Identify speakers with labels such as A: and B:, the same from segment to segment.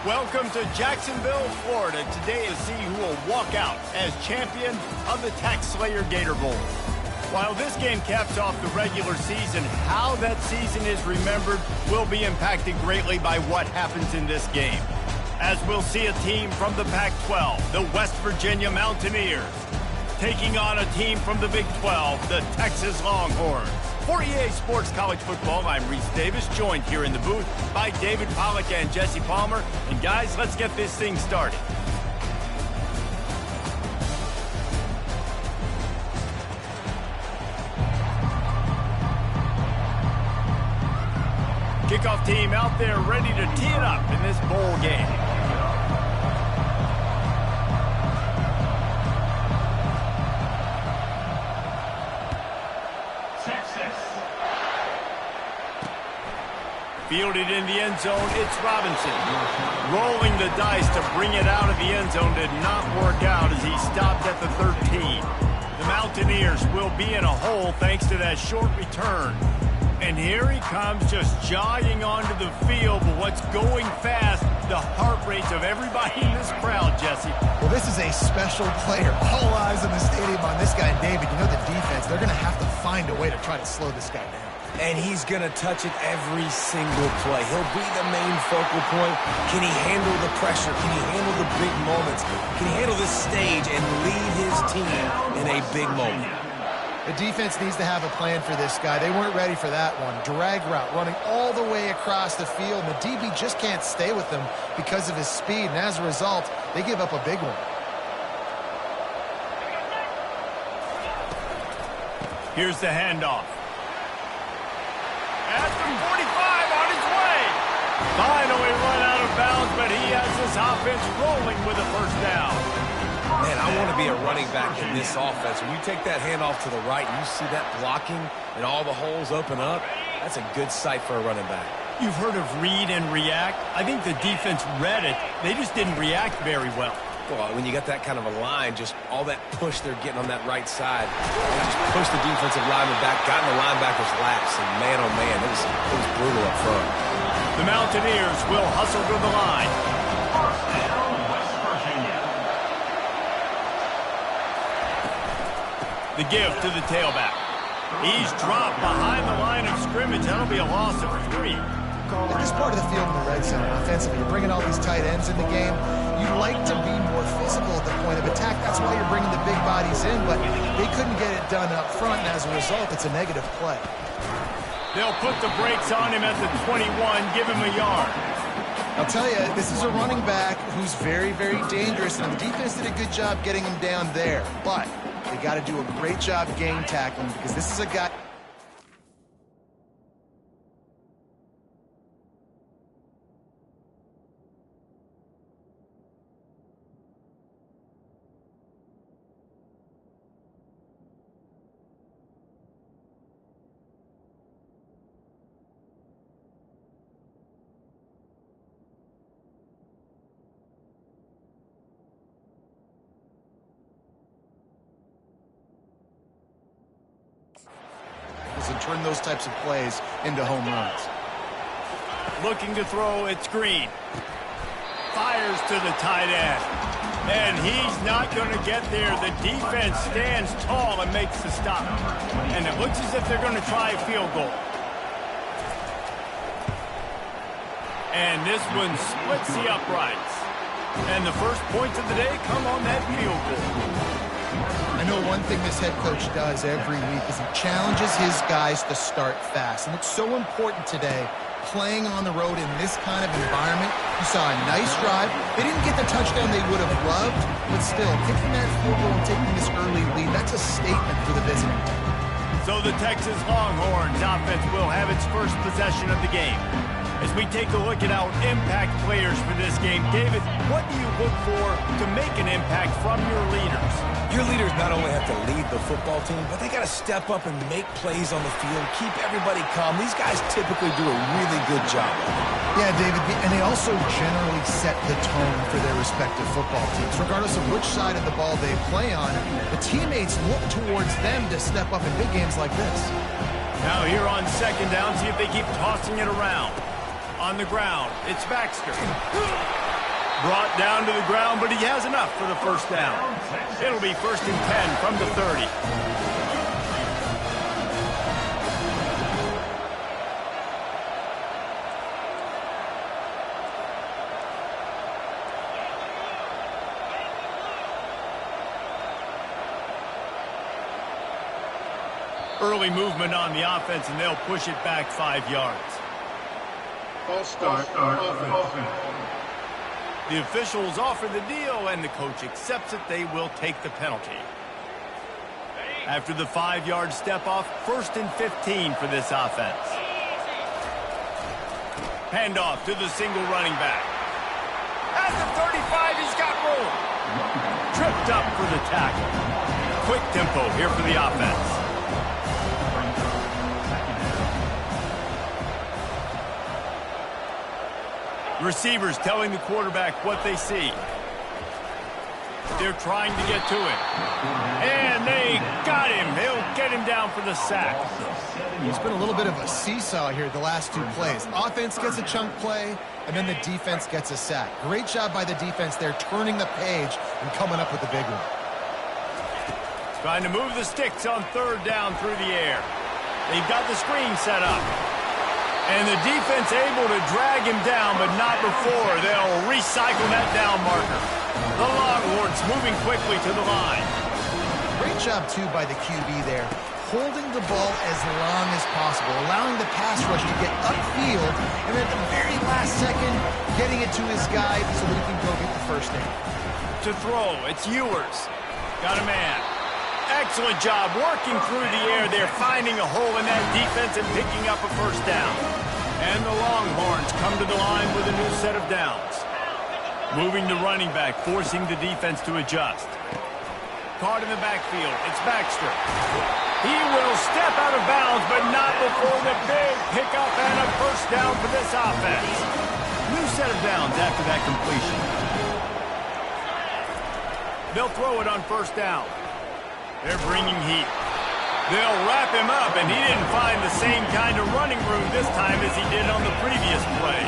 A: Welcome to Jacksonville, Florida. Today is see who will walk out as champion of the Tax Slayer Gator Bowl. While this game caps off the regular season, how that season is remembered will be impacted greatly by what happens in this game. As we'll see a team from the Pac-12, the West Virginia Mountaineers, taking on a team from the Big 12, the Texas Longhorns. For EA Sports College Football, I'm Reese Davis, joined here in the booth by David Pollack and Jesse Palmer. And guys, let's get this thing started. Kickoff team out there ready to tee it up in this bowl game. Fielded in the end zone, it's Robinson. Rolling the dice to bring it out of the end zone did not work out as he stopped at the 13. The Mountaineers will be in a hole thanks to that short return. And here he comes just jogging onto the field, but what's going fast, the heart rates of everybody in this crowd, Jesse.
B: Well, this is a special player. All eyes in the stadium on this guy. And David, you know the defense, they're going to have to find a way to try to slow this guy down.
C: And he's going to touch it every single play. He'll be the main focal point. Can he handle the pressure? Can he handle the big moments? Can he handle this stage and lead his team in a big moment?
B: The defense needs to have a plan for this guy. They weren't ready for that one. Drag route, running all the way across the field. And the DB just can't stay with him because of his speed. And as a result, they give up a big one.
A: Here's the handoff. At the 45 on his way. Finally run out of bounds, but he has this offense rolling with a first down.
C: Man, I want to be a running back in this offense. When you take that handoff to the right, you see that blocking and all the holes open up. That's a good sight for a running back.
A: You've heard of read and react. I think the defense read it. They just didn't react very well.
C: Well, when you got that kind of a line, just all that push they're getting on that right side, they just push the defensive lineman back, got in the linebacker's laps, and man, oh man, it was brutal up front.
A: The Mountaineers will hustle to the line. The give to the tailback. He's dropped behind the line of scrimmage. That'll be a loss of 3.
B: At this part of the field in the red zone, offensively, you're bringing all these tight ends in the game. You like to be more physical at the point of attack. That's why you're bringing the big bodies in, but they couldn't get it done up front, and as a result, it's a negative play.
A: They'll put the brakes on him at the 21, give him a yard.
B: I'll tell you, this is a running back who's very, very dangerous, and the defense did a good job getting him down there, but they got to do a great job game tackling because this is a guy... and turn those types of plays into home runs.
A: Looking to throw, it's Green. Fires to the tight end. And he's not going to get there. The defense stands tall and makes the stop. And it looks as if they're going to try a field goal. And this one splits the uprights. And the first points of the day come on that field goal.
B: I know one thing this head coach does every week is he challenges his guys to start fast. And it's so important today, playing on the road in this kind of environment. You saw a nice drive. They didn't get the touchdown they would have loved, but still, kicking that field goal and taking this early lead, that's a statement for the visiting.
A: So the Texas Longhorns offense will have its first possession of the game. As we take a look at our impact players for this game, David, what do you look for to make an impact from your leaders?
C: Your leaders not only have to lead the football team, but they got to step up and make plays on the field, keep everybody calm. These guys typically do a really good job.
B: Yeah, David, and they also generally set the tone for their respective football teams. Regardless of which side of the ball they play on, the teammates look towards them to step up in big games like this.
A: Now here on second down, see if they keep tossing it around. On the ground, it's Baxter. Brought down to the ground, but he has enough for the first down. It'll be 1st and 10 from the 30. Early movement on the offense, and they'll push it back 5 yards.
D: False start offense.
A: The officials offer the deal, and the coach accepts it. They will take the penalty. After the 5-yard step off, 1st and 15 for this offense. Handoff to the single running back. At the 35, he's got room. Tripped up for the tackle. Quick tempo here for the offense. Receivers telling the quarterback what they see. They're trying to get to him. And they got him. He'll get him down for the sack.
B: It's been a little bit of a seesaw here the last 2 plays. Offense gets a chunk play, and then the defense gets a sack. Great job by the defense there, turning the page and coming up with the big one.
A: Trying to move the sticks on 3rd down through the air. They've got the screen set up. And the defense able to drag him down, but not before. They'll recycle that down marker. The Longhorns moving quickly to the line.
B: Great job, too, by the QB there. Holding the ball as long as possible, allowing the pass rush to get upfield, and at the very last second, getting it to his guy so that he can go get the first down.
A: To throw, it's Ewers. Got a man. Excellent job working through the air there, finding a hole in that defense and picking up a first down. And the Longhorns come to the line with a new set of downs. Moving the running back, forcing the defense to adjust. Caught in the backfield, it's Baxter. He will step out of bounds, but not before the big pickup and a first down for this offense. New set of downs after that completion. They'll throw it on 1st down. They're bringing heat. They'll wrap him up, and he didn't find the same kind of running room this time as he did on the previous play.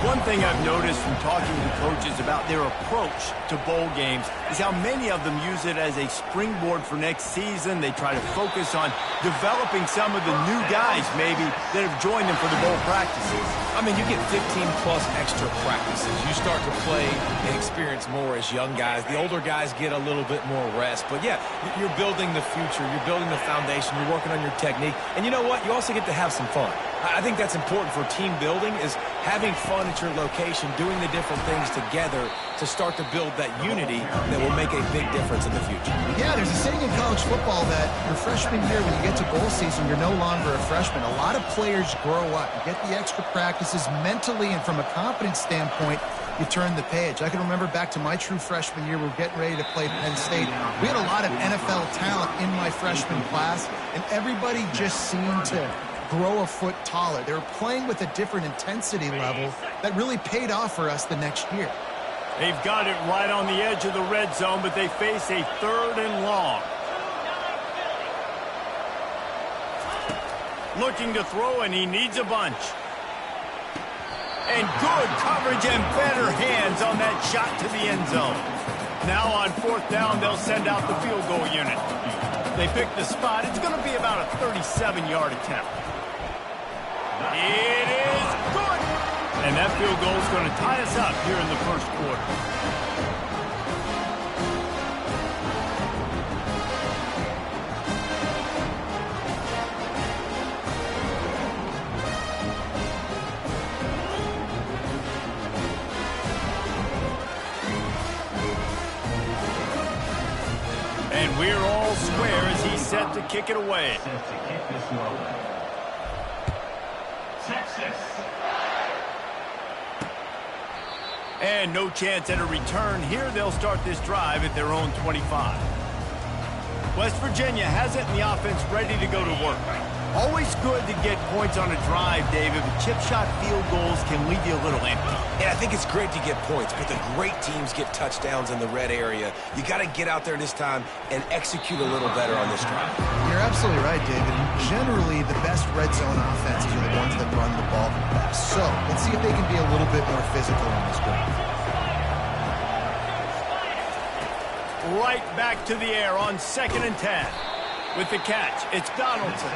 A: One thing I've noticed from talking to coaches about their approach to bowl games is how many of them use it as a springboard for next season. They try to focus on developing some of the new guys, maybe, that have joined them for the bowl practices.
C: I mean, you get 15-plus extra practices. You start to play and experience more as young guys. The older guys get a little bit more rest. But, yeah, you're building the future. You're building the foundation. You're working on your technique. And you know what? You also get to have some fun. I think that's important for team building, is having fun at your location, doing the different things together to start to build that unity that will make a big difference in the future.
B: Yeah, there's a saying in college football that your freshman year, when you get to bowl season, you're no longer a freshman. A lot of players grow up. You get the extra practices mentally, and from a confidence standpoint, you turn the page. I can remember back to my true freshman year, we were getting ready to play Penn State. We had a lot of NFL talent in my freshman class, and everybody just seemed to grow a foot taller. They were playing with a different intensity level that really paid off for us the next year.
A: They've got it right on the edge of the red zone, but they face a 3rd and long. Looking to throw, and he needs a bunch. And good coverage and better hands on that shot to the end zone. Now on 4th down, they'll send out the field goal unit. They pick the spot. It's going to be about a 37-yard attempt. It is good. And that field goal is going to tie us up here in the 1st quarter. And we're all square as he's set to kick it away. And no chance at a return here. They'll start this drive at their own 25. West Virginia has it, and the offense ready to go to work. Always good to get points on a drive, David, but chip shot field goals can leave you a little empty.
C: Yeah, I think it's great to get points, but the great teams get touchdowns in the red area. You got to get out there this time and execute a little better on this drive.
B: You're absolutely right, David. Generally, the best red zone offenses are the ones that run the ball the best. So let's see if they can be a little bit more physical on this drive.
A: right back to the air on 2nd and 10. With the catch, it's Donaldson.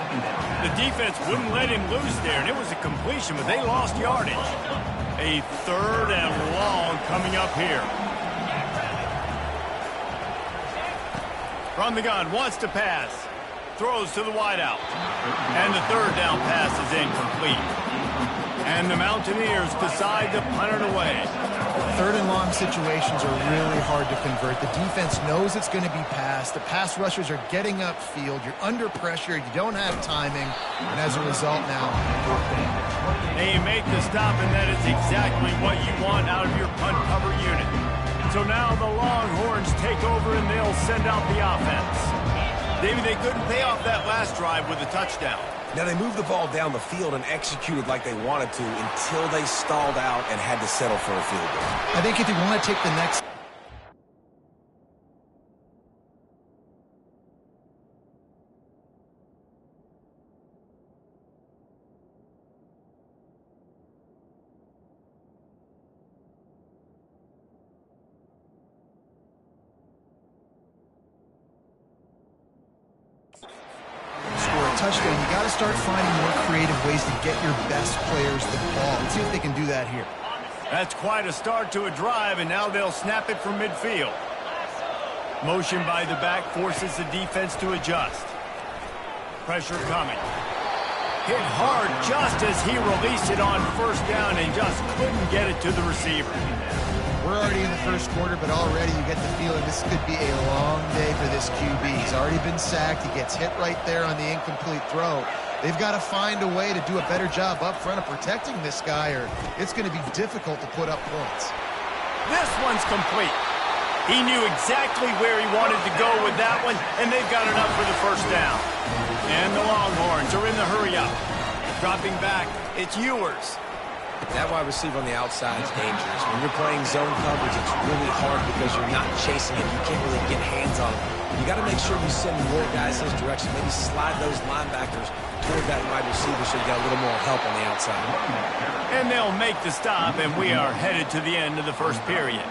A: The defense wouldn't let him loose there, and it was a completion, but they lost yardage. A 3rd and long coming up here. From the gun, wants to pass. Throws to the wideout. And the 3rd down pass is incomplete. And the Mountaineers decide to punt it away.
B: 3rd and long situations are really hard to convert. The defense knows it's going to be passed. The pass rushers are getting upfield. You're under pressure. You don't have timing. And as a result now,
A: they make the stop, and that is exactly what you want out of your punt cover unit. So now the Longhorns take over, and they'll send out the offense. David, they couldn't pay off that last drive with a touchdown.
C: Now, they moved the ball down the field and executed like they wanted to until they stalled out and had to settle for a field goal.
B: I think if you want to take the next... touchdown, you got to start finding more creative ways to get your best players the ball. Let's see if they can do that here.
A: That's quite a start to a drive, and now they'll snap it from midfield. Motion by the back forces the defense to adjust. Pressure coming. Hit hard just as he released it on 1st down and just couldn't get it to the receiver.
B: We're already in the 1st quarter, but already you get the feeling this could be a long day for this QB. He's already been sacked. He gets hit right there on the incomplete throw. They've got to find a way to do a better job up front of protecting this guy, or it's going to be difficult to put up points.
A: This one's complete. He knew exactly where he wanted to go with that one, and they've got it up for the 1st down. And the Longhorns are in the hurry-up. Dropping back, it's Ewers.
C: That wide receiver on the outside is dangerous. When you're playing zone coverage, it's really hard because you're not chasing him. You can't really get hands on him. You got to make sure you send more guys his direction. Maybe slide those linebackers toward that wide receiver so you got a little more help on the outside.
A: And they'll make the stop, and we are headed to the end of the 1st period.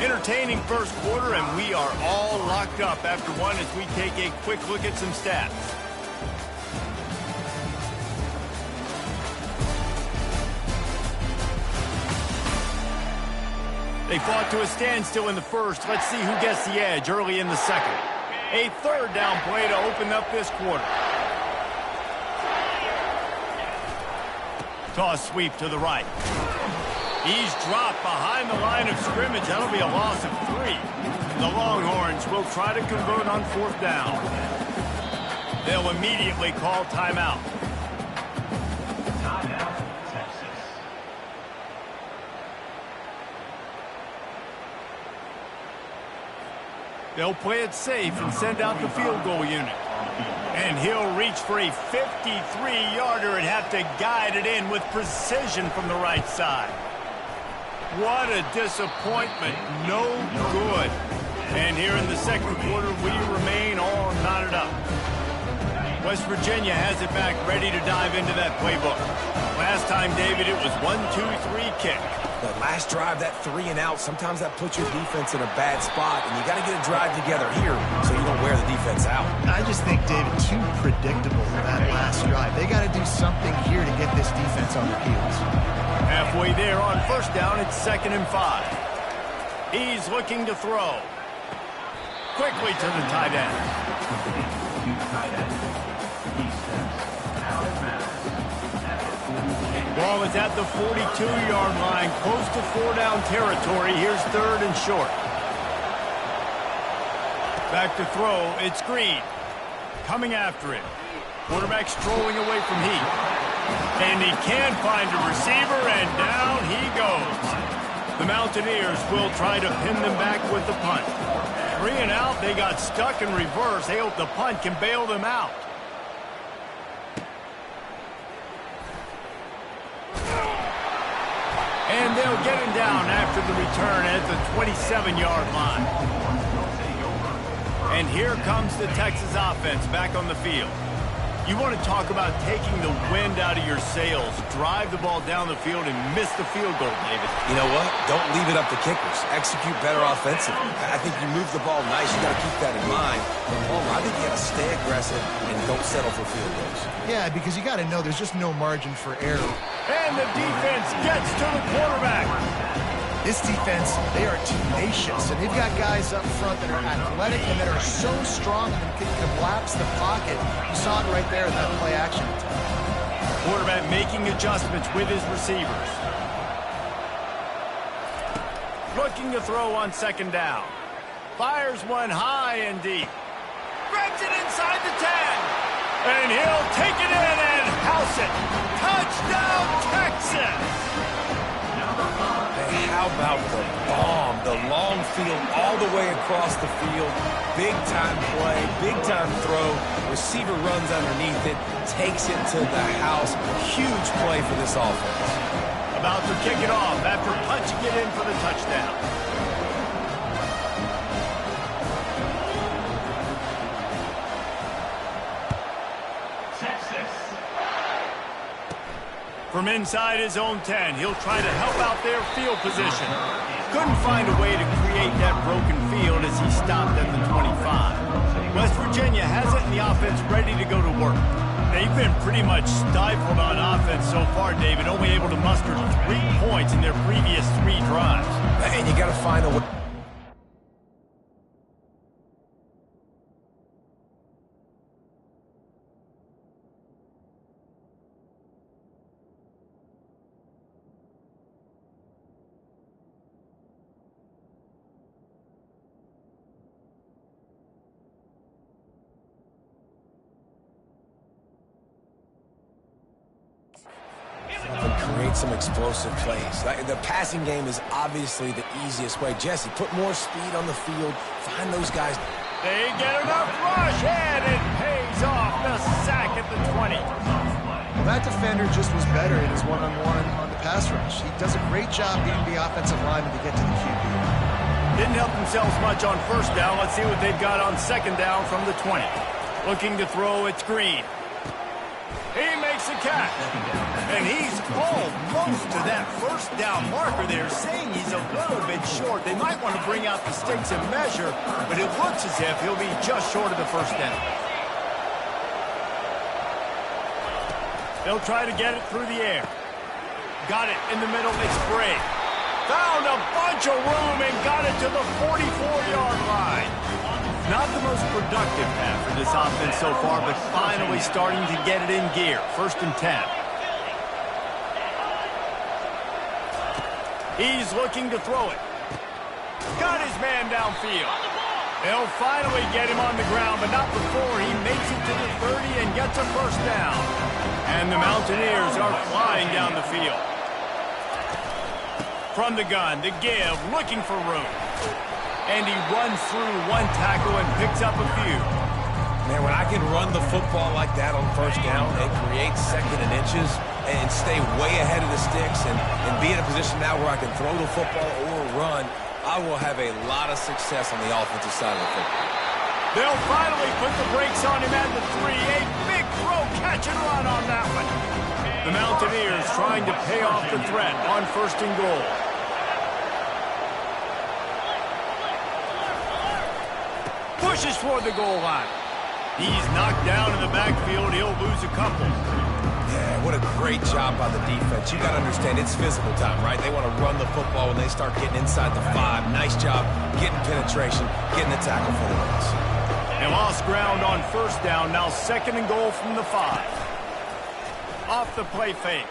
A: Entertaining 1st quarter, and we are all locked up after one as we take a quick look at some stats. They fought to a standstill in the 1st. Let's see who gets the edge early in the 2nd. A 3rd down play to open up this quarter. Toss sweep to the right. He's dropped behind the line of scrimmage. That'll be a loss of 3. The Longhorns will try to convert on 4th down. They'll immediately call timeout. They'll play it safe and send out the field goal unit. And he'll reach for a 53-yarder and have to guide it in with precision from the right side. What a disappointment. No good. And here in the 2nd quarter, we remain all knotted up. West Virginia has it back, ready to dive into that playbook. Last time, David, it was 1-2-3 kick.
C: The last drive, that 3 and out, sometimes that puts your defense in a bad spot, and you got to get a drive together here so you don't wear the defense out.
B: I just think, David, too predictable that last drive. They got to do something here to get this defense on their heels.
A: Halfway there on 1st down, it's 2nd and 5. He's looking to throw. Quickly to the tight end. Ball is at the 42-yard line, close to 4-down territory. Here's 3rd and short. Back to throw, it's Green. Coming after him. Quarterback strolling away from Heath. And he can find a receiver, and down he goes. The Mountaineers will try to pin them back with the punt. 3 and out, they got stuck in reverse. They hope the punt can bail them out. And they'll get him down after the return at the 27-yard line. And here comes the Texas offense back on the field. You want to talk about taking the wind out of your sails. Drive the ball down the field and miss the field goal, David.
C: You know what? Don't leave it up to kickers. Execute better offensively. I think you move the ball nice. You got to keep that in mind. But Palmer, I think you got to stay aggressive and don't settle for field goals.
B: Yeah, because you got to know there's just no margin for error.
A: And the defense gets to the quarterback.
B: This defense, they are tenacious, and they've got guys up front that are athletic and that are so strong and can collapse the pocket. You saw it right there in that play action attempt.
A: Quarterback making adjustments with his receivers. Looking to throw on second down. Fires one high and deep. Grabs it inside the 10. And he'll take it in and house it. Touchdown, Texas!
C: How about the bomb, the long field all the way across the field, big-time play, big-time throw, receiver runs underneath it, takes it to the house, huge play for this offense.
A: About to kick it off after punching it in for the touchdown. From inside his own 10, he'll try to help out their field position. Couldn't find a way to create that broken field as he stopped at the 25. West Virginia has it in the offense ready to go to work. They've been pretty much stifled on offense so far, David, only able to muster 3 points in their previous 3 drives.
C: And you got to find a way. Create some explosive plays. The passing game is obviously the easiest way. Jesse, put more speed on the field. Find those guys.
A: They get enough rush, and it pays off. The sack at the 20.
B: Well, that defender just was better in his one-on-one on the pass rush. He does a great job beating the offensive lineman to get to the QB.
A: Didn't help themselves much on first down. Let's see what they've got on second down from the 20. Looking to throw, it's Green. He makes a catch. And he's almost to that first down marker there, saying he's a little bit short. They might want to bring out the sticks and measure, but it looks as if he'll be just short of the first down. They'll try to get it through the air. Got it in the middle, it's Bray. Found a bunch of room and got it to the 44-yard line. Not the most productive pass for this offense so far, but finally starting to get it in gear. First and 10. He's looking to throw it. Got his man downfield. They'll finally get him on the ground, but not before he makes it to the 30 and gets a first down. And the Mountaineers are flying down the field. From the gun, the give, looking for room. And he runs through one tackle and picks up a few.
C: Man, when I can run the football like that on first down and create second and inches and stay way ahead of the sticks and be in a position now where I can throw the football or run, I will have a lot of success on the offensive side of the football.
A: They'll finally put the brakes on him at the 3. A big throw, catch and run on that one. The Mountaineers trying to pay off the threat on first and goal. Pushes toward the goal line. He's knocked down in the backfield. He'll lose a couple.
C: Yeah, what a great job by the defense. You got to understand, it's physical time, right? They want to run the football when they start getting inside the 5. Nice job getting penetration, getting the tackle for the loss.
A: They lost ground on first down. Now second and goal from the 5. Off the play fake.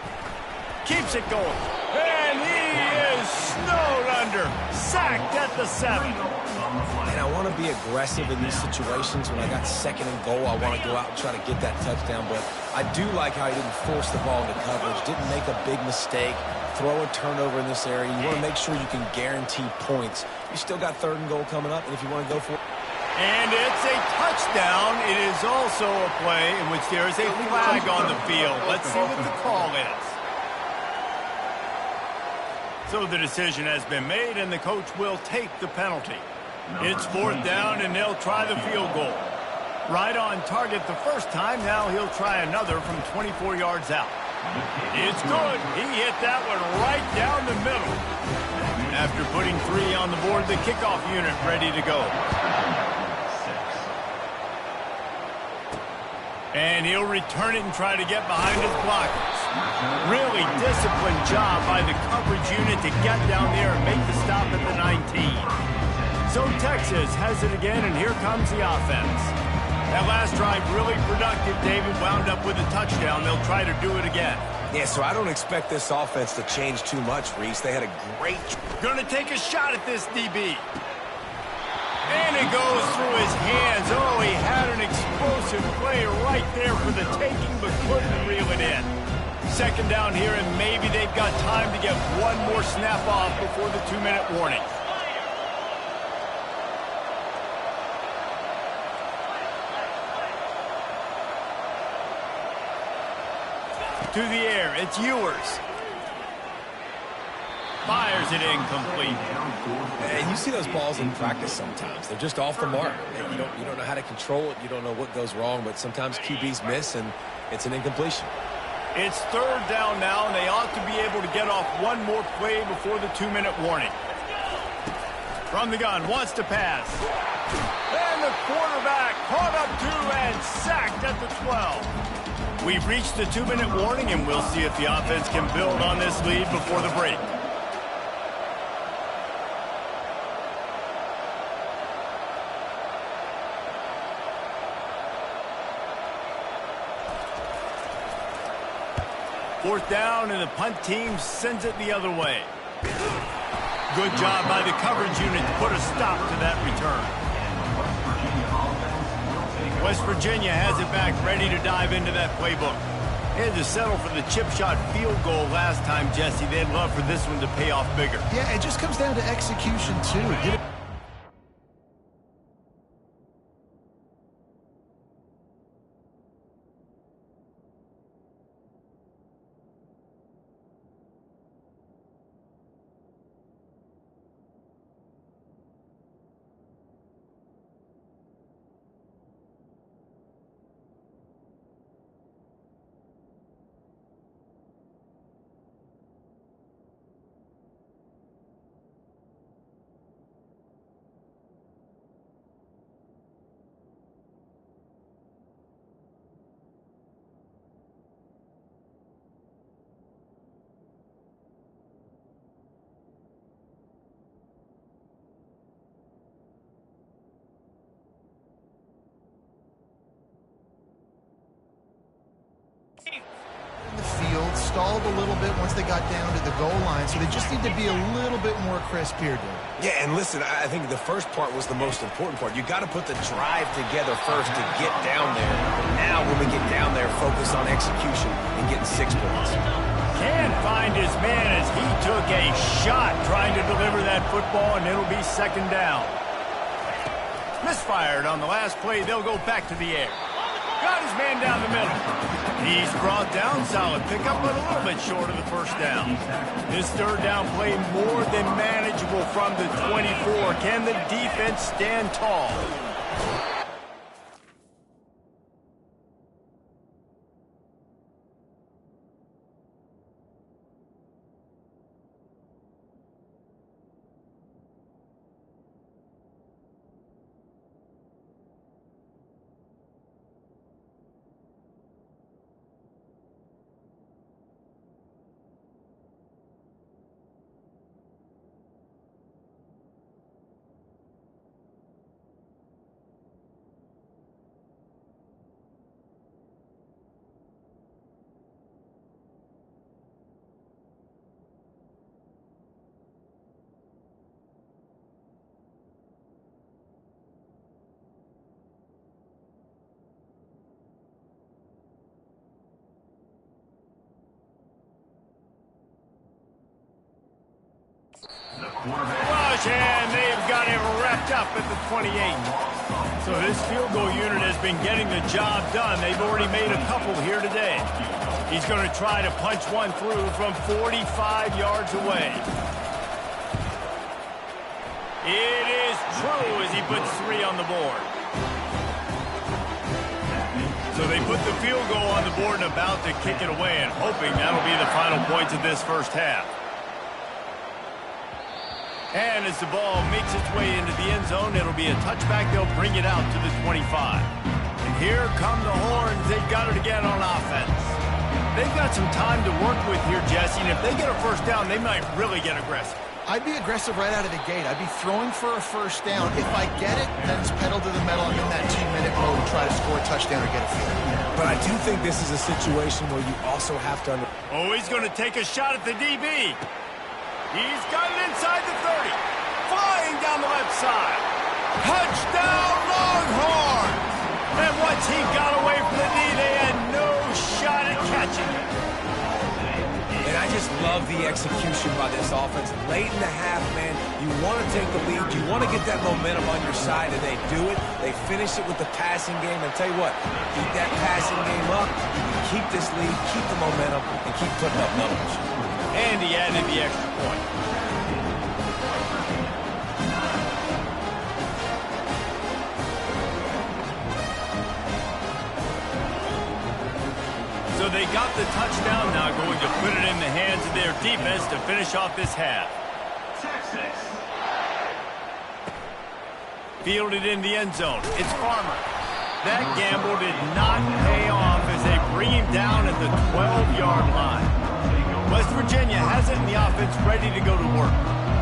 A: Keeps it going. And he is snowed under. Sacked at the 7.
C: And I want to be aggressive in these situations. When I got second and goal, I want to go out and try to get that touchdown. But I do like how he didn't force the ball into coverage, didn't make a big mistake, throw a turnover in this area. You want to make sure you can guarantee points. You still got third and goal coming up, and if you want to go for it.
A: And it's a touchdown. It is also a play in which there is a flag on the field. Let's see what the call is. So the decision has been made, and the coach will take the penalty. It's fourth down, and they'll try the field goal. Right on target the first time. Now he'll try another from 24 yards out. It's good. He hit that one right down the middle. After putting 3 on the board, the kickoff unit ready to go. And he'll return it and try to get behind his blockers. Really disciplined job by the coverage unit to get down there and make the stop at the 19. So Texas has it again, and here comes the offense. That last drive really productive. David wound up with a touchdown. They'll try to do it again.
C: Yeah, so I don't expect this offense to change too much, Reese. They had a great...
A: Gonna take a shot at this DB. And it goes through his hands. Oh, he had an explosive play right there for the taking, but couldn't reel it in. Second down here, and maybe they've got time to get one more snap off before the 2-minute warning. To the air, it's Ewers. Fires it incomplete.
C: And you see those balls in practice sometimes. They're just off the mark. You don't know how to control it. You don't know what goes wrong, but sometimes QBs miss, and it's an incompletion.
A: It's third down now, and they ought to be able to get off one more play before the 2-minute warning. From the gun, wants to pass. And the quarterback caught up to and sacked at the 12. We've reached the 2-minute warning, and we'll see if the offense can build on this lead before the break. Fourth down, and the punt team sends it the other way. Good job by the coverage unit to put a stop to that return. West Virginia has it back, ready to dive into that playbook. They had to settle for the chip shot field goal last time, Jesse. They'd love for this one to pay off bigger.
B: Yeah, it just comes down to execution, too. The field stalled a little bit once they got down to the goal line, so they just need to be a little bit more crisp here, dude.
C: Yeah, and listen, I think the first part was the most important part. You got to put the drive together first to get down there. Now, when we get down there, focus on execution and getting 6 points.
A: Can't find his man as he took a shot trying to deliver that football, and it'll be second down. Misfired on the last play. They'll go back to the air. Got his man down the middle. He's brought down, solid pickup, but a little bit short of the first down. This third down play more than manageable from the 24. Can the defense stand tall? Rush, and they've got him wrapped up at the 28. So this field goal unit has been getting the job done. They've already made a couple here today. He's going to try to punch one through from 45 yards away. It is true as he puts 3 on the board. So they put the field goal on the board and about to kick it away, and hoping that'll be the final points of this first half. And as the ball makes its way into the end zone, it'll be a touchback. They'll bring it out to the 25. And here come the horns. They've got it again on offense. They've got some time to work with here, Jesse, and if they get a first down, they might really get aggressive.
B: I'd be aggressive right out of the gate. I'd be throwing for a first down. If I get it, then it's pedal to the metal. I'm in that 2-minute mode to try to score a touchdown or get a field.
C: But I do think this is a situation where you also have to...
A: Oh, he's going to take a shot at the DB. He's got it inside the 30. Flying down the left side. Touchdown, Longhorns! And once he got away from the knee, they had no shot at catching it.
C: And I just love the execution by this offense. Late in the half, man, you want to take the lead. You want to get that momentum on your side, and they do it. They finish it with the passing game. And tell you what, keep that passing game up. You can keep this lead, keep the momentum, and keep putting up numbers.
A: And he added the extra point. So they got the touchdown, now going to put it in the hands of their defense to finish off this half. Fielded in the end zone. It's Farmer. That gamble did not pay off as they bring him down at the 12-yard line. West Virginia has it in the offense ready to go to work.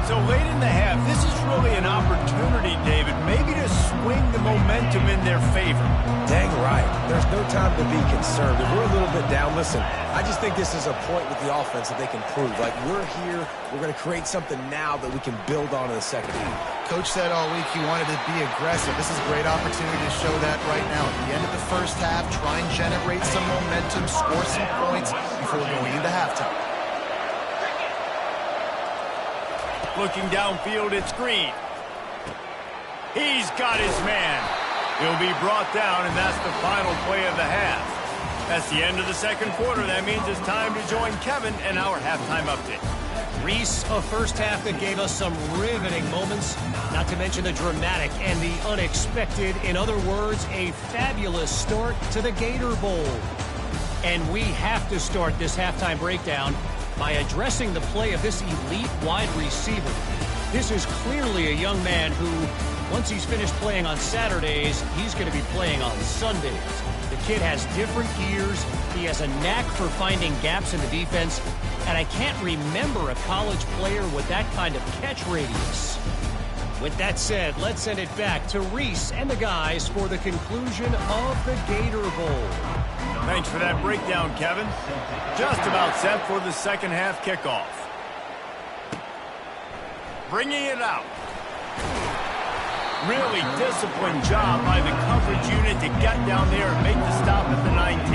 A: So late in the half, this is really an opportunity, David, maybe to swing the momentum in their favor.
C: Dang right. There's no time to be concerned. If we're a little bit down, listen, I just think this is a point with the offense that they can prove. Like, we're here, we're going to create something now that we can build on in the second half.
B: Coach said all week he wanted to be aggressive. This is a great opportunity to show that right now. At the end of the first half, try and generate some momentum, score some points before going into halftime.
A: Looking downfield, it's Green. He's got his man. He'll be brought down, and that's the final play of the half. That's the end of the second quarter. That means it's time to join Kevin and our halftime update.
E: Reese, a first half that gave us some riveting moments, not to mention the dramatic and the unexpected. In other words, a fabulous start to the Gator Bowl. And we have to start this halftime breakdown by addressing the play of this elite wide receiver. This is clearly a young man who, once he's finished playing on Saturdays, he's going to be playing on Sundays. The kid has different gears. He has a knack for finding gaps in the defense. And I can't remember a college player with that kind of catch radius. With that said, let's send it back to Reese and the guys for the conclusion of the Gator Bowl.
A: Thanks for that breakdown, Kevin. Just about set for the second half kickoff. Bringing it out. Really disciplined job by the coverage unit to get down there and make the stop at the 19.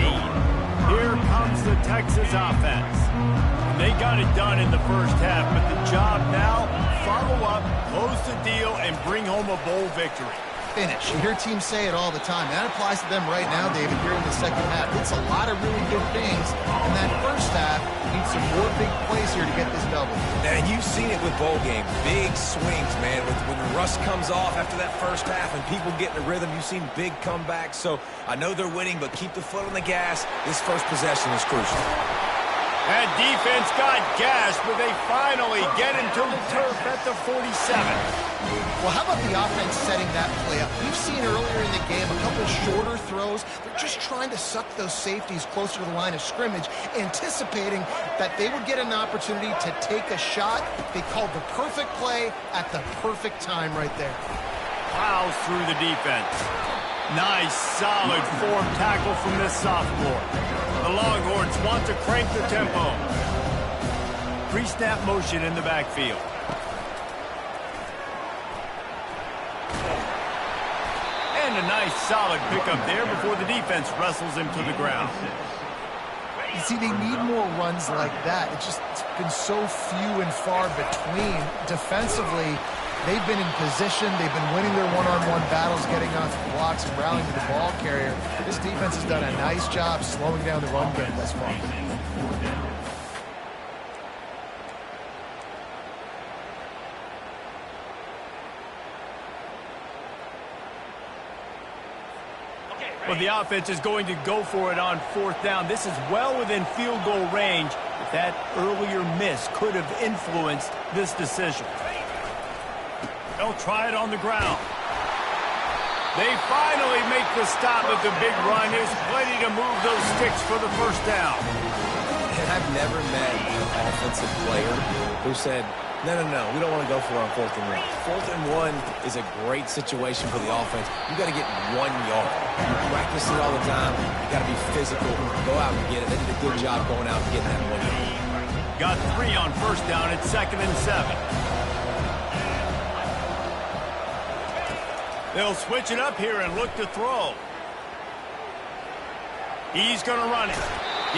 A: Here comes the Texas offense. And they got it done in the first half, but the job now, follow up, close the deal, and bring home a bowl victory.
B: Finish. You hear teams say it all the time. That applies to them right now, David, here in the second half. It's a lot of really good things. In that first half, you need some more big plays here to get this double.
C: And you've seen it with bowl games. Big swings, man. When the rust comes off after that first half and people get in the rhythm, you've seen big comebacks. So I know they're winning, but keep the foot on the gas. This first possession is crucial.
A: That defense got gashed, but they finally get him to the turf at the 47.
B: Well, how about the offense setting that play up? We've seen earlier in the game a couple shorter throws. They're just trying to suck those safeties closer to the line of scrimmage, anticipating that they would get an opportunity to take a shot. They called the perfect play at the perfect time right there.
A: Plows through the defense. Nice, solid form tackle from this sophomore. The Longhorns want to crank the tempo. Pre-snap motion in the backfield. And a nice, solid pickup there before the defense wrestles him to the ground.
B: You see, they need more runs like that. It's been so few and far between. Defensively, they've been in position. They've been winning their one-on-one battles, getting off the blocks and rallying to the ball carrier. This defense has done a nice job slowing down the run game thus far.
E: Okay,
A: Well, the offense is going to go for it on 4th down. This is well within field goal range. But that earlier miss could have influenced this decision. They'll try it on the ground. They finally make the stop at the big run. Is plenty to move those sticks for the 1st down.
C: And I've never met an offensive player who said, no, we don't want to go for it on 4th and 1. 4th and 1 is a great situation for the offense. You got to get 1 yard. You practice it all the time. You got to be physical. Go out and get it. They did a good job going out and getting that 1 yard.
A: Got 3 on 1st down at 2nd and 7. They'll switch it up here and look to throw. He's going to run it.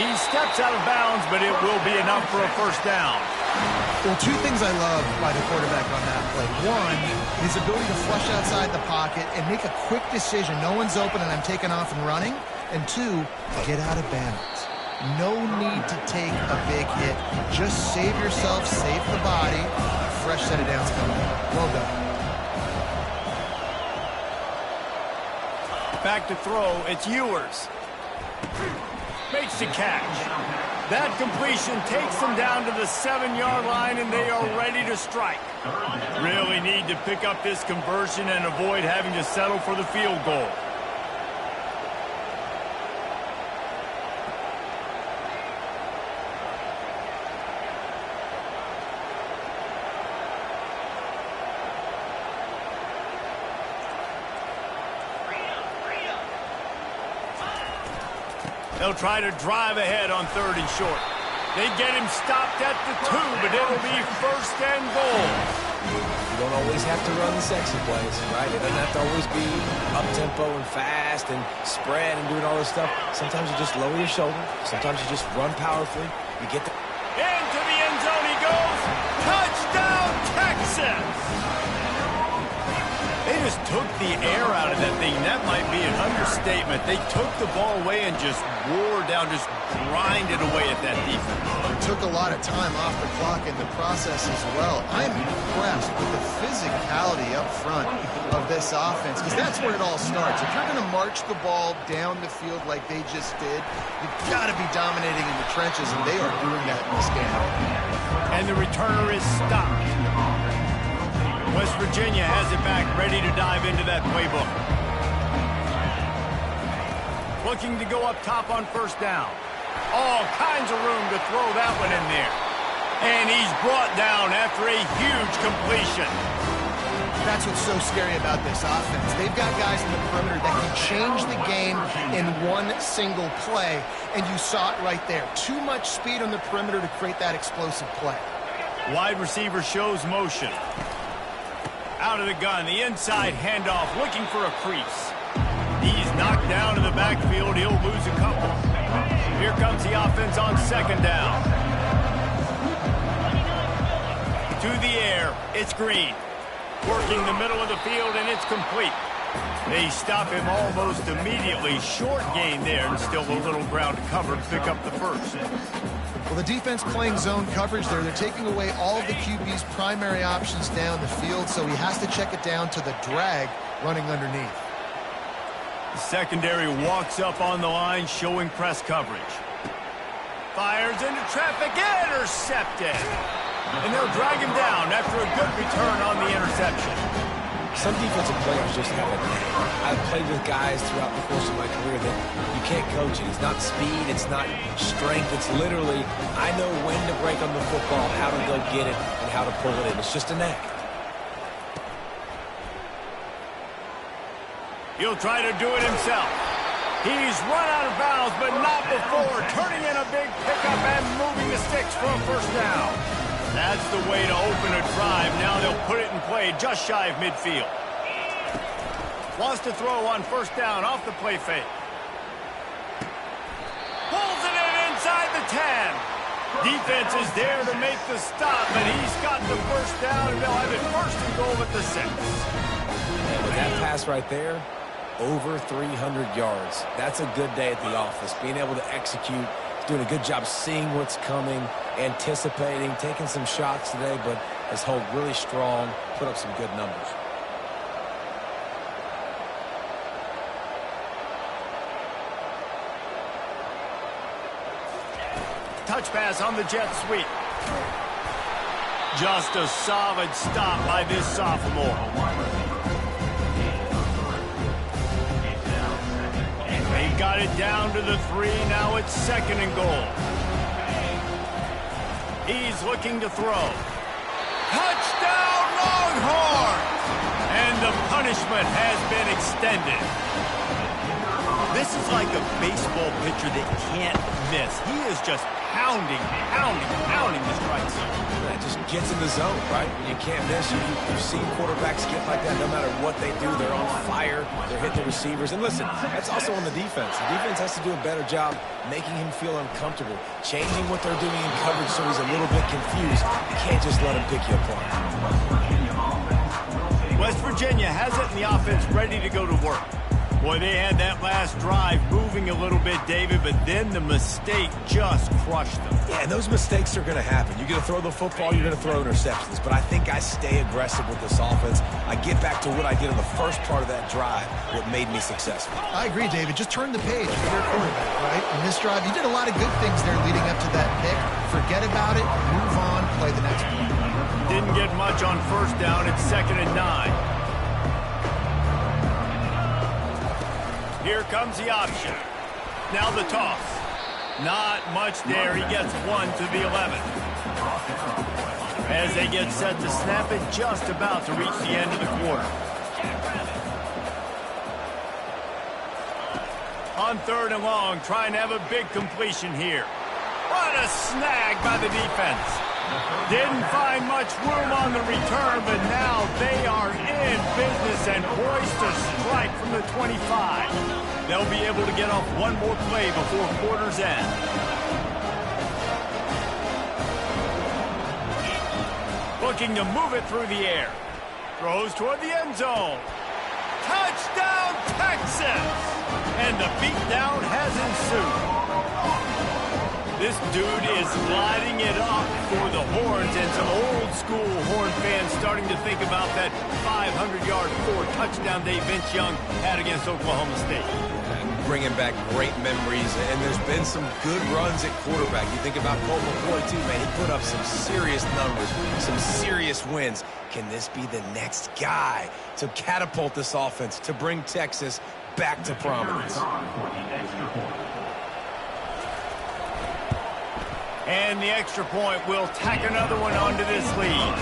A: He steps out of bounds, but it will be enough for a 1st down.
B: Well, 2 things I love by the quarterback on that play. 1, his ability to flush outside the pocket and make a quick decision. No one's open and I'm taking off and running. And 2, get out of bounds. No need to take a big hit. Just save yourself, save the body. Fresh set of downs coming. Well done.
A: Back to throw, it's Ewers. Makes the catch. That completion takes them down to the 7-yard line, and they are ready to strike. Really need to pick up this conversion and avoid having to settle for the field goal. They'll try to drive ahead on 3rd and short. They get him stopped at the 2, but it'll be 1st and goal.
C: You don't always have to run the sexy plays, right? It doesn't have to always be up-tempo and fast and spread and doing all this stuff. Sometimes you just lower your shoulder. Sometimes you just run powerfully. You get the...
A: Into the end zone he goes. Touchdown, Texas! They just took the air out of that thing. That might be an understatement. They took the ball away and just wore down, just grinded away at that defense.
B: It took a lot of time off the clock in the process as well. I'm impressed with the physicality up front of this offense, because that's where it all starts. If you're going to march the ball down the field like they just did, you've got to be dominating in the trenches, and they are doing that in this game.
A: And the returner is stopped. West Virginia has it back, ready to dive into that playbook. Looking to go up top on 1st down. All kinds of room to throw that one in there. And he's brought down after a huge completion.
B: That's what's so scary about this offense. They've got guys in the perimeter that can change the game in one single play, and you saw it right there. Too much speed on the perimeter to create that explosive play.
A: Wide receiver shows motion. Out of the gun, the inside handoff, looking for a crease. He's knocked down in the backfield. He'll lose a couple. Here comes the offense on 2nd down. To the air, it's Green. Working the middle of the field, and it's complete. They stop him almost immediately. Short gain there, and still a little ground to cover to pick up the 1st.
B: Well, the defense playing zone coverage there. They're taking away all of the QB's primary options down the field, so he has to check it down to the drag running underneath.
A: The secondary walks up on the line, showing press coverage. Fires into traffic, intercepted. And they'll drag him down after a good return on the interception.
C: Some defensive players just have a knack. I've played with guys throughout the course of my career that you can't coach it. It's not speed, it's not strength. It's literally, I know when to break on the football, how to go get it, and how to pull it in. It's just a knack.
A: He'll try to do it himself. He's run out of bounds, but not before. Turning in a big pickup and moving the sticks for a 1st down. That's the way to open a drive. Now they'll put it in play just shy of midfield. Wants to throw on 1st down off the play fake. Pulls it in inside the 10. Defense is there to make the stop, but he's got the 1st down, and they'll have it 1st and goal at the 6.
C: And with that pass right there, over 300 yards. That's a good day at the office. Being able to execute, doing a good job seeing what's coming, anticipating, taking some shots today, but has held really strong, put up some good numbers.
A: touch pass on the jet sweep. Just a solid stop by this sophomore. They got it down to the 3. Now it's 2nd and goal. He's looking to throw. Touchdown, Longhorns! And the punishment has been extended. This is like a baseball pitcher that can't miss. He is just pounding the strike zone.
C: Yeah, it just gets in the zone, right? You can't miss. You've seen quarterbacks get like that no matter what they do. They're on fire. They're hitting the receivers. And listen, that's also on the defense. The defense has to do a better job making him feel uncomfortable, changing what they're doing in coverage so he's a little bit confused. You can't just let him pick you apart.
A: West Virginia has it, and the offense ready to go to work. Boy, they had that last drive moving a little bit, David, but then the mistake just crushed them.
C: Yeah, and those mistakes are going to happen. You're going to throw the football, you're going to throw interceptions. But I think I stay aggressive with this offense. I get back to what I did in the first part of that drive, what made me successful.
B: I agree, David. Just turn the page for your quarterback, right? In this drive, you did a lot of good things there leading up to that pick. Forget about it, move on, play the next play.
A: Didn't get much on 1st down. It's 2nd and 9. Here comes the option. Now the toss. Not much there. He gets 1 to the 11. As they get set to snap it, just about to reach the end of the quarter. On 3rd and long, trying to have a big completion here. What a snag by the defense. Didn't find much room on the return, but now they are in business and poised to strike from the 25. They'll be able to get off one more play before quarter's end. Looking to move it through the air. Throws toward the end zone. Touchdown, Texas! And the beatdown has ensued. This dude is lighting it up for the Horns, and some old-school Horn fans starting to think about that 500-yard 4-touchdown day Vince Young had against Oklahoma State.
C: Bringing back great memories, and there's been some good runs at quarterback. You think about Colt McCoy, too, man. He put up some serious numbers, some serious wins. Can this be the next guy to catapult this offense, to bring Texas back to prominence?
A: And the extra point will tack another one onto this lead.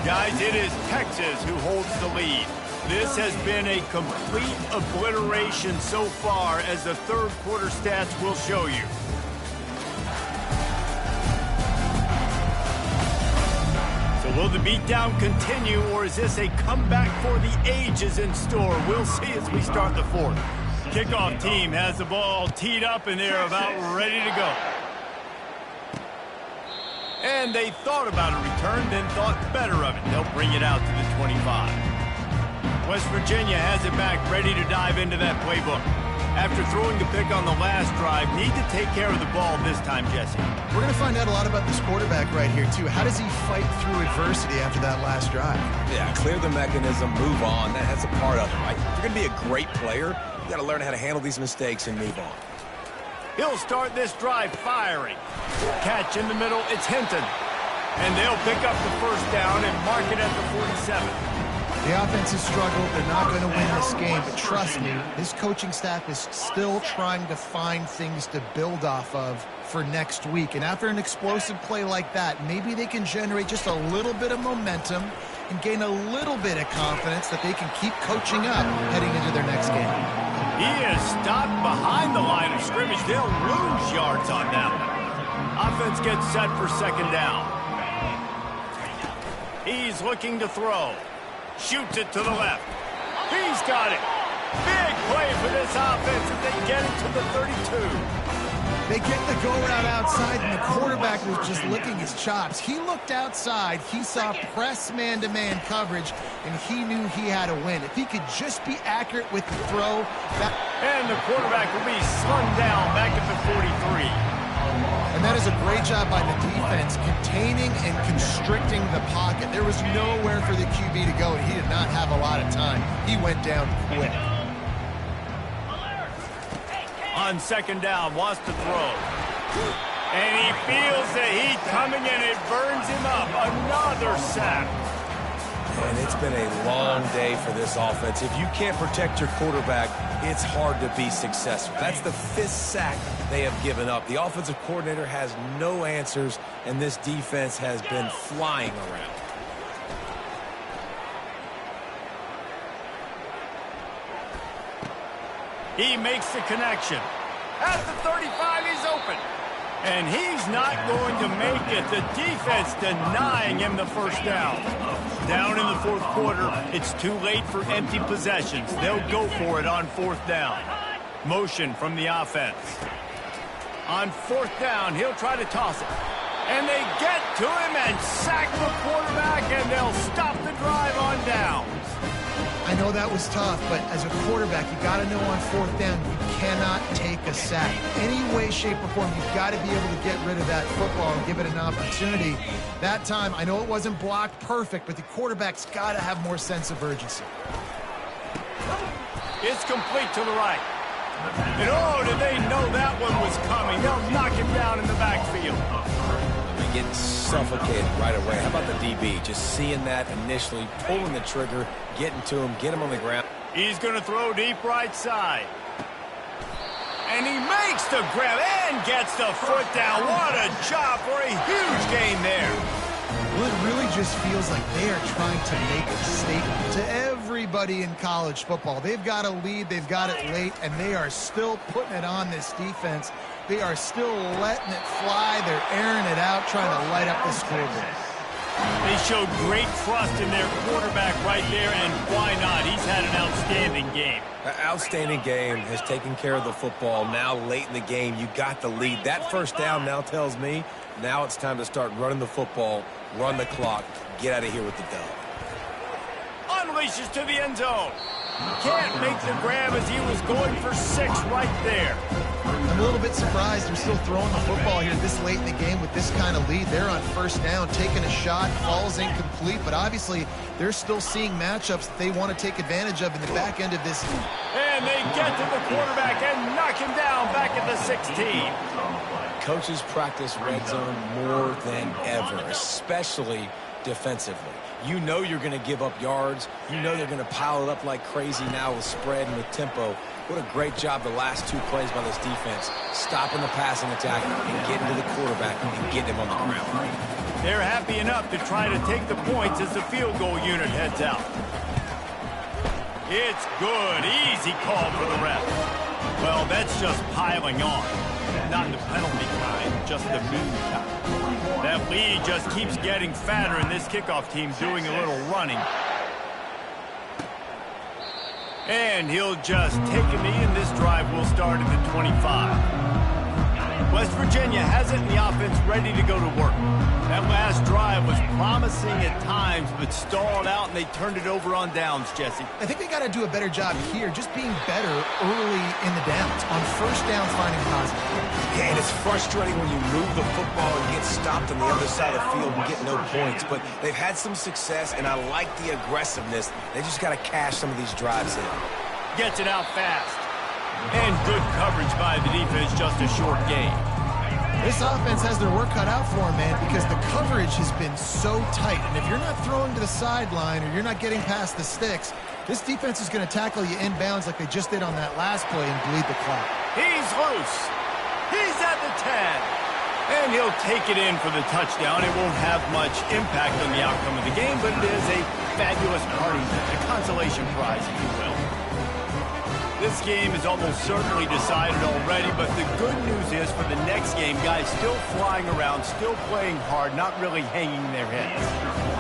A: Guys, it is Texas who holds the lead. This has been a complete obliteration so far, as the 3rd quarter stats will show you. So will the beatdown continue, or is this a comeback for the ages in store? We'll see as we start the 4th. Kickoff team has the ball teed up, and they're about ready to go. And they thought about a return, then thought better of it. They'll bring it out to the 25. West Virginia has it back, ready to dive into that playbook. After throwing the pick on the last drive, need to take care of the ball this time, Jesse.
B: We're going to find out a lot about this quarterback right here, too. How does he fight through adversity after that last drive?
C: Yeah, clear the mechanism, move on. That's a part of it, right? If you're going to be a great player, you got to learn how to handle these mistakes and move on.
A: He'll start this drive firing. Catch in the middle, it's Hinton. And they'll pick up the 1st down and mark it at the 47.
B: The offense has struggled. They're not going to win this game, but trust me, this coaching staff is still trying to find things to build off of for next week. And after an explosive play like that, maybe they can generate just a little bit of momentum and gain a little bit of confidence that they can keep coaching up heading into their next game.
A: He is stopped behind the line of scrimmage. They'll lose yards on that one. Offense gets set for 2nd down. He's looking to throw. Shoots it to the left. He's got it. Big play for this offense as they get it to the 32.
B: They get the go route outside, and the quarterback was just licking his chops. He looked outside. He saw press man-to-man coverage, and he knew he had to win. If he could just be accurate with the throw.
A: And the quarterback will be slung down back at the 43.
B: And that is a great job by the defense, containing and constricting the pocket. There was nowhere for the QB to go, and he did not have a lot of time. He went down quick.
A: On second down, wants to throw. And he feels the heat coming, and it burns him up. Another sack.
C: And it's been a long day for this offense. If you can't protect your quarterback, it's hard to be successful. That's the 5th sack they have given up. The offensive coordinator has no answers, and this defense has been flying around.
A: He makes the connection. At the 35, he's open. And he's not going to make it. The defense denying him the first down. Down in the 4th quarter, it's too late for empty possessions. They'll go for it on 4th down. Motion from the offense. On 4th down, he'll try to toss it. And they get to him and sack the quarterback, and they'll stop the drive on downs.
B: I know that was tough, but as a quarterback, you got to know on 4th down, you cannot take a sack. Any way, shape, or form, you've got to be able to get rid of that football and give it an opportunity. That time, I know it wasn't blocked perfect, but the quarterback's got to have more sense of urgency.
A: It's complete to the right. And oh, did they know that one was coming? They'll knock him down in the backfield.
C: Getting suffocated right away. How about the DB? Just seeing that initially, pulling the trigger, getting to him, get him on the ground.
A: He's going to throw deep right side. And he makes the grab and gets the foot down. What a job for a huge gain there.
B: Well, it really just feels like they are trying to make a statement to everybody in college football. They've got a lead, they've got it late, and they are still putting it on this defense. They are still letting it fly. They're airing it out, trying to light up the scoreboard.
A: They showed great trust in their quarterback right there, and why not? He's had an outstanding game.
C: An outstanding game, has taken care of the football. Now late in the game, you got the lead. That first down now tells me now it's time to start running the football, run the clock, get out of here with the dub.
A: Unleashes to the end zone. Can't make the grab as he was going for 6 right there.
B: I'm a little bit surprised they're still throwing the football here this late in the game with this kind of lead. They're on first down, taking a shot, falls incomplete, but obviously they're still seeing matchups that they want to take advantage of in the back end of this game.
A: And they get to the quarterback and knock him down back at the 16.
C: Coaches practice red zone more than ever, especially defensively. You know you're going to give up yards. You know they're going to pile it up like crazy now with spread and with tempo. What a great job the last 2 plays by this defense, stopping the passing attack and getting to the quarterback and getting him on the ground.
A: They're happy enough to try to take the points as the field goal unit heads out. It's good. Easy call for the ref. Well, that's just piling on. Not the penalty kind, just the mean kind. That lead just keeps getting fatter, and this kickoff team doing a little running. And he'll just take a knee, and this drive will start at the 25. West Virginia has it in the offense ready to go to work. That last drive was promising at times, but stalled out, and they turned it over on downs, Jesse.
B: I think they got to do a better job here, just being better early in the downs. On first down, finding positive.
C: Yeah, and it's frustrating when you move the football and get stopped on the other side of the field and get no points. But they've had some success, and I like the aggressiveness. They just got to cash some of these drives in.
A: Gets it out fast. And good coverage by the defense, just a short game.
B: This offense has their work cut out for them, man, because the coverage has been so tight. And if you're not throwing to the sideline or you're not getting past the sticks, this defense is going to tackle you inbounds like they just did on that last play and bleed the clock.
A: He's loose. He's at the 10. And he'll take it in for the touchdown. It won't have much impact on the outcome of the game, but it is a fabulous party, a consolation prize, if you will. This game is almost certainly decided already, but the good news is for the next game, guys still flying around, still playing hard, not really hanging their heads.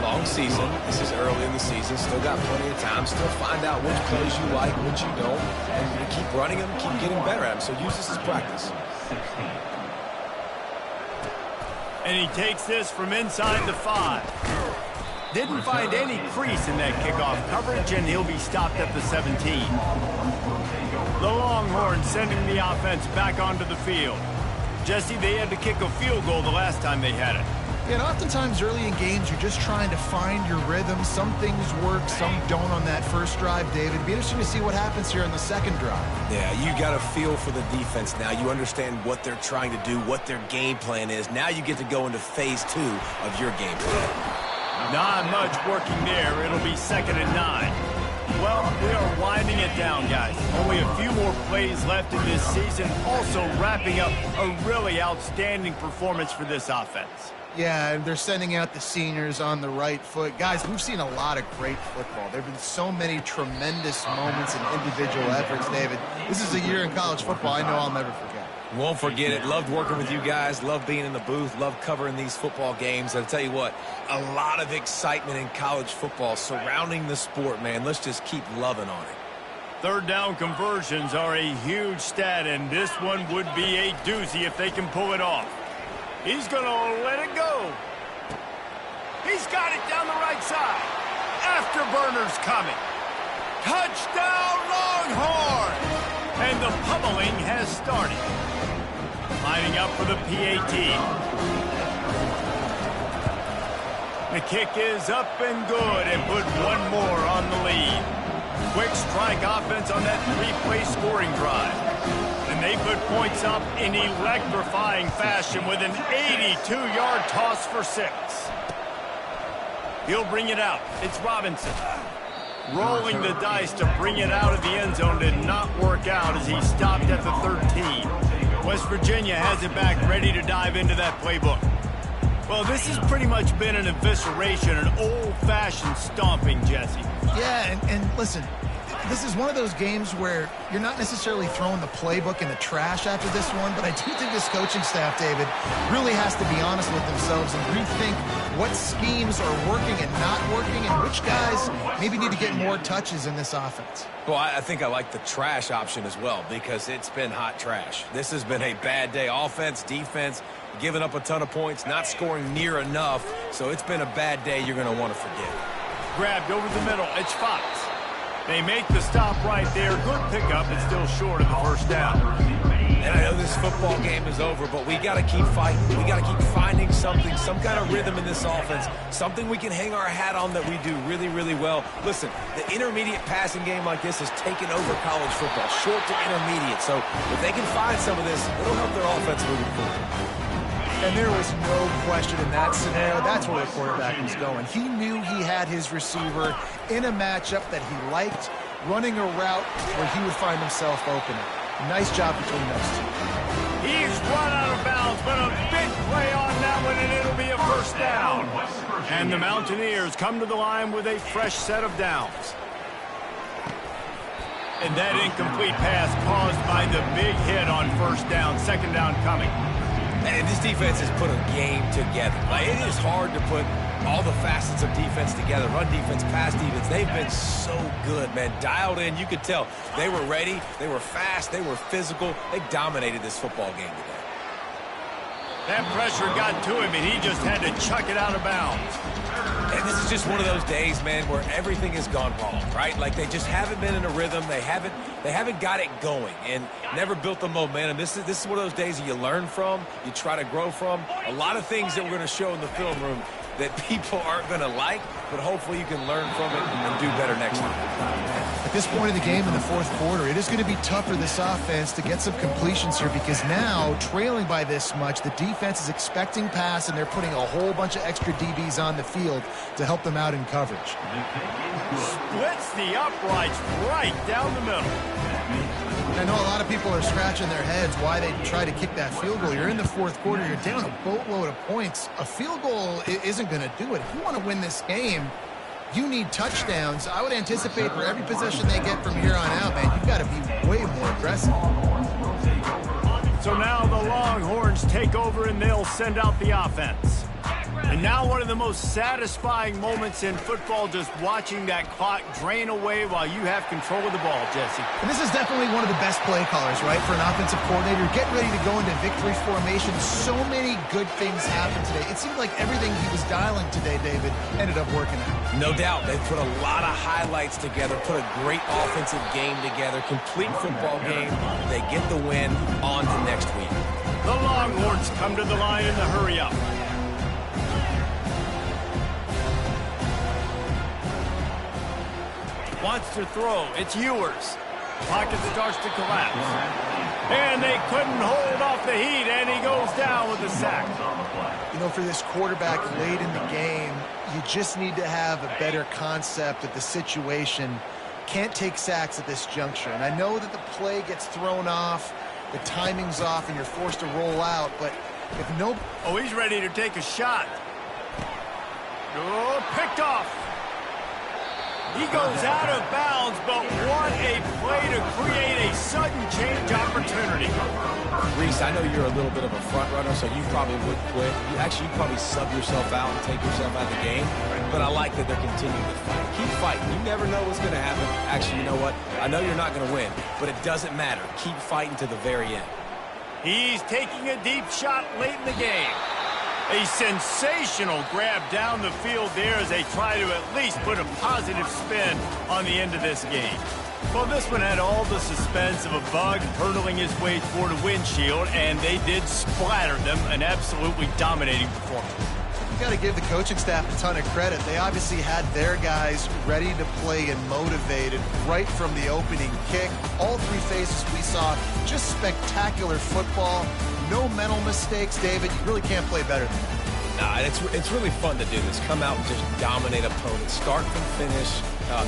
C: Long season. This is early in the season. Still got plenty of time. Still find out which plays you like, which you don't, and keep running them, keep getting better at them. So use this as practice.
A: And he takes this from inside the 5. Didn't find any crease in that kickoff coverage, and he'll be stopped at the 17. The Longhorns sending the offense back onto the field. Jesse, they had to kick a field goal the last time they had it.
B: Yeah, and oftentimes early in games, you're just trying to find your rhythm. Some things work, some don't on that first drive, David. It'd be interesting to see what happens here on the second drive.
C: Yeah, you got a feel for the defense now. You understand what they're trying to do, what their game plan is. Now you get to go into phase 2 of your game plan.
A: Not much working there. It'll be 2nd and 9. Well, we are winding it down, guys. Only a few more plays left in this season. Also wrapping up a really outstanding performance for this offense.
B: Yeah, and they're sending out the seniors on the right foot. Guys, we've seen a lot of great football. There have been so many tremendous moments and individual efforts, David. This is a year in college football I know I'll never forget.
C: Won't forget it. Loved working with you guys. Loved being in the booth. Loved covering these football games. I'll tell you what, a lot of excitement in college football surrounding the sport, man. Let's just keep loving on it.
A: Third down conversions are a huge stat, and this one would be a doozy if they can pull it off. He's going to let it go. He's got it down the right side. Afterburner's coming. Touchdown, Longhorns! And the pummeling has started. Lining up for the PAT. The kick is up and good, and put one more on the lead. Quick strike offense on that 3-play scoring drive. And they put points up in electrifying fashion with an 82-yard toss for 6. He'll bring it out. It's Robinson. Rolling the dice to bring it out of the end zone did not work out as he stopped at the 13. West Virginia has it back, ready to dive into that playbook. Well, this has pretty much been an evisceration, an old-fashioned stomping, Jesse.
B: Yeah, and listen, this is one of those games where you're not necessarily throwing the playbook in the trash after this one, but I do think this coaching staff, David, really has to be honest with themselves and rethink what schemes are working and not working and which guys maybe need to get more touches in this offense.
C: Well, I think I like the trash option as well because it's been hot trash. This has been a bad day. Offense, defense, giving up a ton of points, not scoring near enough. So it's been a bad day you're going to want to forget.
A: Grabbed over the middle. It's Fox. They make the stop right there. Good pickup, but still short of the first down.
C: And I know this football game is over, but we got to keep fighting. We got to keep finding something, some kind of rhythm in this offense, something we can hang our hat on that we do really, really well. Listen, the intermediate passing game like this has taken over college football, short to intermediate. So if they can find some of this, it'll help their offense moving forward.
B: And there was no question in that scenario. That's where the quarterback was going. He knew he had his receiver in a matchup that he liked, running a route where he would find himself open. Nice job between those two.
A: He's run out of bounds, but a big play on that one, and it'll be a first down. And the Mountaineers come to the line with a fresh set of downs. And that incomplete pass caused by the big hit on first down. Second down coming.
C: And this defense has put a game together. Like, it is hard to put all the facets of defense together. Run defense, pass defense. They've been so good, man. Dialed in. You could tell they were ready. They were fast. They were physical. They dominated this football game today.
A: That pressure got to him, and he just had to chuck it out of bounds.
C: And this is just one of those days, man, where everything has gone wrong, right? Like, they just haven't been in a rhythm. They haven't got it going and never built the momentum. This is one of those days that you learn from, you try to grow from. A lot of things that we're going to show in the film room that people aren't going to like, but hopefully you can learn from it and do better next time.
B: At this point in the game in the fourth quarter, it is going to be tough for this offense to get some completions here because now, trailing by this much, the defense is expecting pass, and they're putting a whole bunch of extra DBs on the field to help them out in coverage.
A: Splits the uprights right down the middle.
B: I know a lot of people are scratching their heads why they try to kick that field goal. You're in the fourth quarter. You're down a boatload of points. A field goal isn't going to do it. If you want to win this game, you need touchdowns. I would anticipate for every possession they get from here on out, man, you've got to be way more aggressive.
A: So now the Longhorns take over, and they'll send out the offense. And now one of the most satisfying moments in football, just watching that clock drain away while you have control of the ball, Jesse.
B: And this is definitely one of the best play callers, right, for an offensive coordinator. Get ready to go into victory formation. So many good things happened today. It seemed like everything he was dialing today, David, ended up working out.
C: No doubt. They put a lot of highlights together, put a great offensive game together, complete football game. They get the win. On to next week.
A: The Longhorns come to the line in the hurry-up. wants to throw. It's Ewers. Pocket starts to collapse. And they couldn't hold off the heat, and he goes down with the sack.
B: You know, for this quarterback late in the game, you just need to have a better concept of the situation. Can't take sacks at this juncture. And I know that the play gets thrown off, the timing's off, and you're forced to roll out, but if no...
A: Oh, he's ready to take a shot. Oh, picked off. He goes out of bounds, but what a play to create a sudden change opportunity.
C: Reese, I know you're a little bit of a front runner, so you probably would quit. You'd probably sub yourself out and take yourself out of the game. But I like that they're continuing to fight. Keep fighting. You never know what's going to happen. Actually, you know what? I know you're not going to win, but it doesn't matter. Keep fighting to the very end.
A: He's taking a deep shot late in the game. A sensational grab down the field there as they try to at least put a positive spin on the end of this game. Well, this one had all the suspense of a bug hurtling his way toward a windshield, and they did splatter them. An absolutely dominating performance.
B: You got to give the coaching staff a ton of credit. They obviously had their guys ready to play and motivated right from the opening kick. All three phases we saw, just spectacular football. No mental mistakes, David. You really can't play better than that.
C: Nah, it's really fun to do this. Come out and just dominate opponents. Start from finish.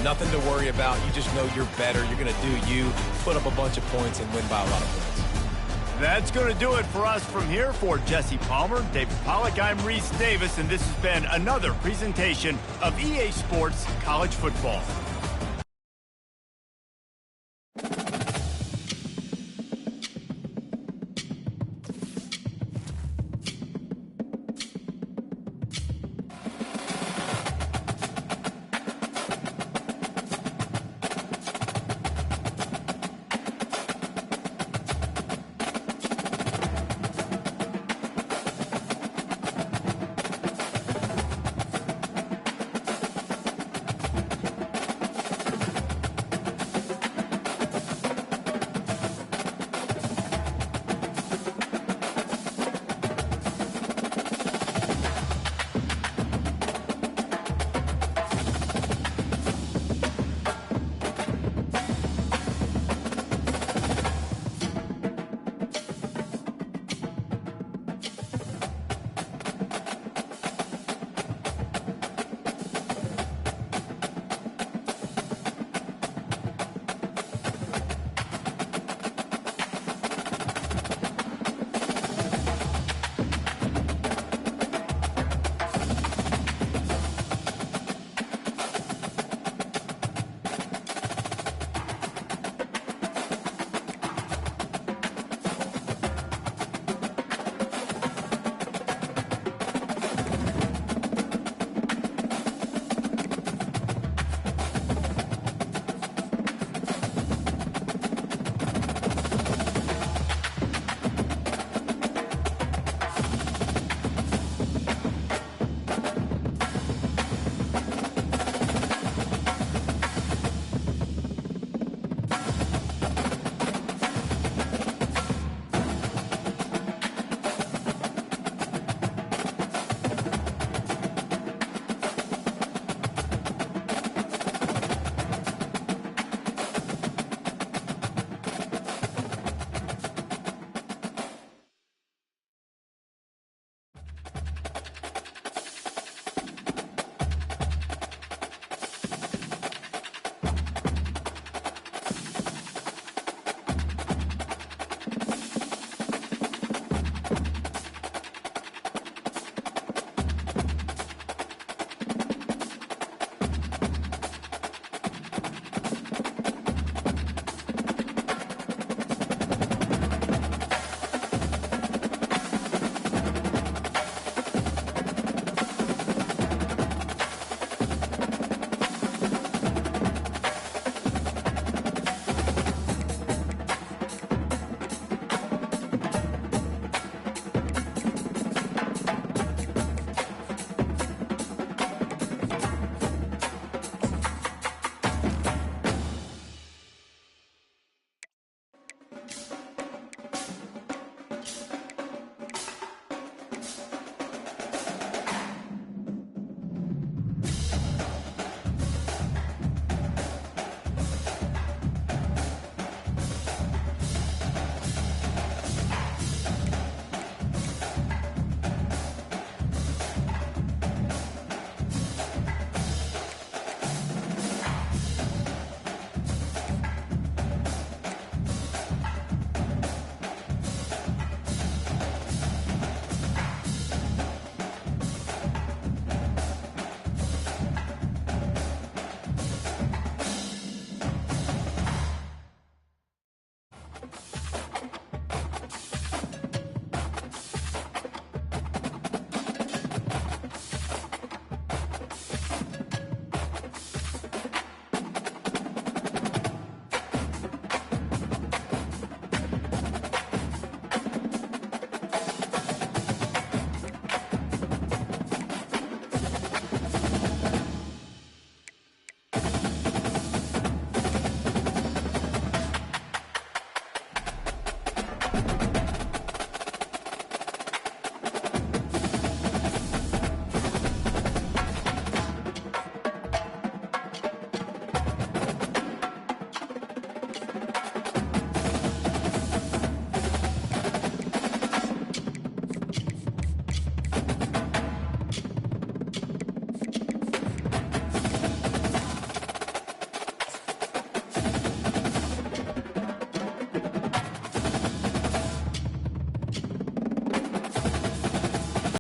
C: Nothing to worry about. You just know you're better. You're going to do you, put up a bunch of points, and win by a lot of points.
A: That's going to do it for us from here. For Jesse Palmer, David Pollack, I'm Reese Davis, and this has been another presentation of EA Sports College Football.